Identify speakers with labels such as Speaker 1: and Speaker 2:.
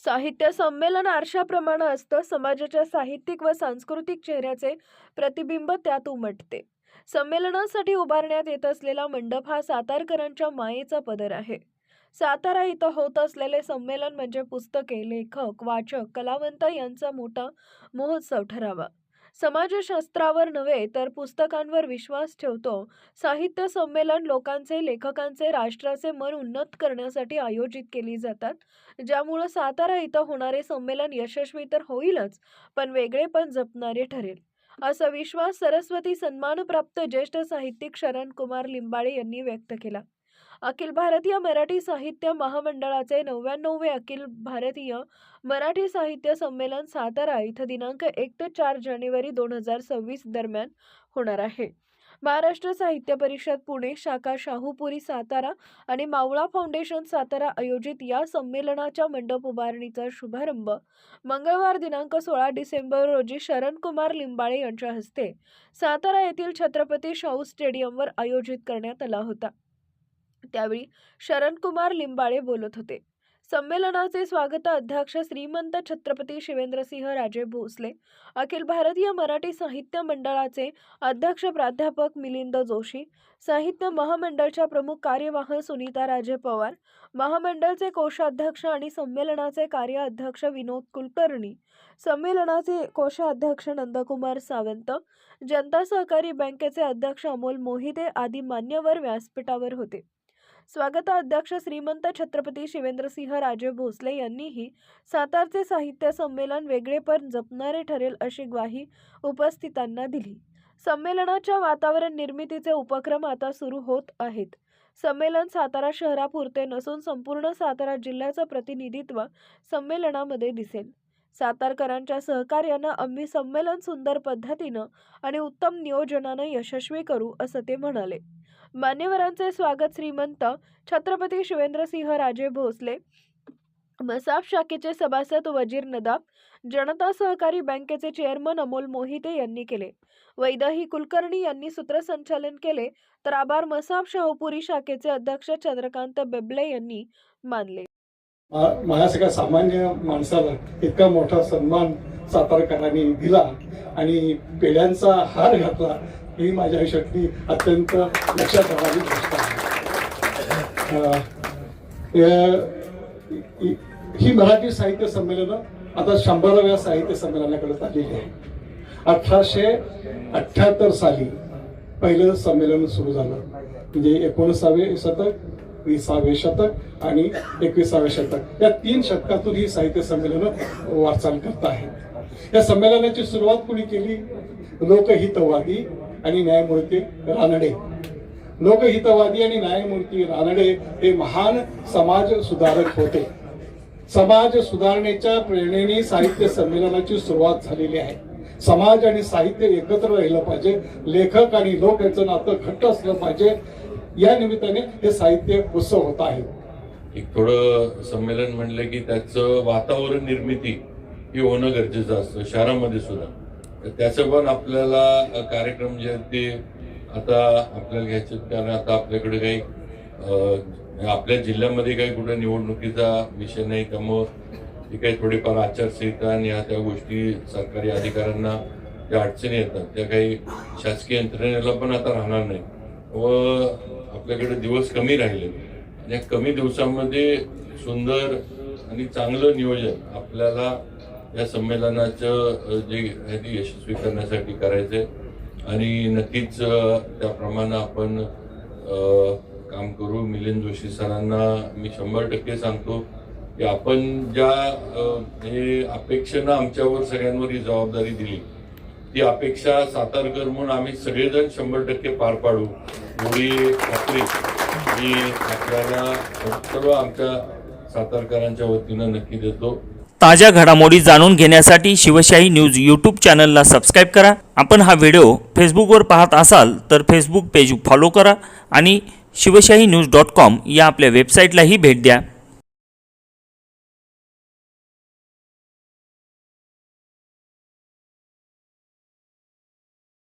Speaker 1: साहित्य संमेलन आरशाप्रमाणे असतं. समाजाच्या साहित्यिक व सांस्कृतिक चेहऱ्याचे प्रतिबिंब त्यात उमटते. संमेलनासाठी उभारण्यात येत असलेला मंडप हा सातारकरांच्या मायेचा पदर आहे. सातारा इथं होत असलेले संमेलन म्हणजे पुस्तके, लेखक, वाचक, कलावंत यांचा मोठा महोत्सव ठरावा. समाजशास्त्रावर नव्हे तर पुस्तकांवर विश्वास ठेवतो. साहित्य संमेलन लोकांचे, लेखकांचे, राष्ट्राचे मन उन्नत करण्यासाठी आयोजित केली जातात, ज्यामुळे सातारा इथं होणारे संमेलन यशस्वी तर होईलच, पण वेगळेपण जपणारे ठरेल, असा विश्वास सरस्वती सन्मानप्राप्त ज्येष्ठ साहित्यिक शरण कुमार लिंबाळे यांनी व्यक्त केला. अखिल भारतीय मराठी साहित्य महामंडळाचे 99वे अखिल भारतीय मराठी साहित्य संमेलन सातारा इथं दिनांक 1 ते 4 जानेवारी 2026 दरम्यान होणार आहे. महाराष्ट्र साहित्य परिषद पुणे शाखा शाहूपुरी सातारा आणि मावळा फाउंडेशन सातारा आयोजित या संमेलनाच्या मंडप उभारणीचा शुभारंभ मंगळवार दिनांक 16 डिसेंबर रोजी शरणकुमार लिंबाळे यांच्या हस्ते सातारा येथील छत्रपती शाहू स्टेडियमवर आयोजित करण्यात आला होता. त्यावेळी शरणकुमार लिंबाळे बोलत होते. संमेलनाचे स्वागत अध्यक्ष श्रीमंत छत्रपती शिवेंद्रसिंह राजे भोसले, अखिल भारतीय मराठी साहित्य मंडळाचे अध्यक्ष प्राध्यापक मिलिंद जोशी, साहित्य महामंडळच्या प्रमुख कार्यवाह सुनीता राजे पवार, महामंडळचे कोषाध्यक्ष आणि संमेलनाचे कार्याध्यक्ष विनोद कुलकर्णी, संमेलनाचे कोषाध्यक्ष नंदकुमार सावंत, जनता सहकारी बँकेचे अध्यक्ष अमोल मोहिते आदी मान्यवर व्यासपीठावर होते. स्वागताध्यक्ष श्रीमंत छत्रपती शिवेंद्रसिंह राजे भोसले यांनीही सातारचे साहित्य संमेलन वेगळेपण जपणारे ठरेल अशी ग्वाही उपस्थितांना दिली. संमेलनाच्या वातावरण निर्मितीचे उपक्रम आता सुरू होत आहेत. संमेलन सातारा शहरापुरते नसून संपूर्ण सातारा जिल्ह्याचं प्रतिनिधित्व संमेलनामध्ये दिसेल. सातारकरांच्या सहकार्यानं आम्ही संमेलन सुंदर पद्धतीनं आणि उत्तम नियोजनानं यशस्वी करू, असं ते म्हणाले. मान्यवरांचे स्वागत श्रीमंत छत्रपती शिवेंद्रसिंह राजे भोसले, मसाफ शाखेचे सभासद वजीर नदाब, जनता सहकारी बँकेचे चेअरमन अमोल मोहिते यांनी केले. वैदेही कुलकर्णी यांनी सूत्रसंचालन केले, तर आभार मसाफ शाहूपुरी शाखेचे अध्यक्ष चंद्रकांत बेबले यांनी मानले.
Speaker 2: माझ्यासारख्या सामान्य माणसाला इतका मोठा सन्मान सातारकरांनी दिला आणि पेढ्यांचा हार घातला, ही माझ्या आयुष्यातली अत्यंत लक्षात राहणारी गोष्ट आहे. ही मराठी साहित्य संमेलनं आता 100व्या साहित्य संमेलनाकडे चाललेली आहे. 1878 साली पहिलं संमेलन सुरू झालं, म्हणजे 19वे शतक, 20वे शतक आणि 21वे शतक, या 3 शतकातून ही साहित्य संमेलनं वाटचाल करत आहेत. या संमेलनाची सुरुवात कुणी केली? लोकहितवादी आणि न्यायमूर्ती रानडे. लोकहितवादी आणि न्यायमूर्ती रानडे हे महान समाज सुधारक होते. समाज सुधारणेच्या प्रेरणेने साहित्य संमेलनाची सुरुवात झालेली आहे. समाज आणि साहित्य एकत्र राहिलं पाहिजे, लेखक आणि लोक यांचं नातं घट्ट असलं पाहिजे, या निमित्ताने हे साहित्य उत्सव होत आहे.
Speaker 3: एक थोडं संमेलन म्हणलं की त्याचं वातावरण निर्मिती ही होणं गरजेचं असतं शहरामध्ये सुद्धा. तर त्याचं पण आपल्याला कार्यक्रम जे आहेत ते आता आपल्याला घ्यायचे, कारण आता आपल्याकडे काही आपल्या जिल्ह्यामध्ये काही कुठं निवडणुकीचा विषय नाही, त्यामुळं जे काही थोडीफार आचारसंहिता आणि त्या गोष्टी सरकारी अधिकाऱ्यांना ज्या अडचणी येतात त्या काही शासकीय यंत्रणेला पण आता राहणार नाही व आपल्याकडे दिवस कमी राहिले. या कमी दिवसांमध्ये सुंदर आणि चांगलं नियोजन आपल्याला या संमेलनाचं जे आहे ते यशस्वी करण्यासाठी करायचंय आणि नक्कीच त्याप्रमाणे आपण काम करू. मिलिंद जोशी सरांना मी 100% सांगतो की आपण ज्या अपेक्षेनं आमच्यावर सगळ्यांवर ही जबाबदारी दिली, ती अपेक्षा सातारकर म्हणून आम्ही सगळेजण 100% पार पाडू, एवढी खात्री मी आपल्याला सर्व आमच्या सातारकरांच्या वतीनं नक्की देतो.
Speaker 4: ताज्या घडामोडी जाणून घेण्यासाठी शिवशाही न्यूज यूट्यूब चॅनलला सबस्क्राईब करा. आपण हा व्हिडिओ फेसबुकवर पाहत असाल तर फेसबुक पेज फॉलो करा आणि शिवशाही न्यूज.com या आपल्या वेबसाईटलाही भेट द्या.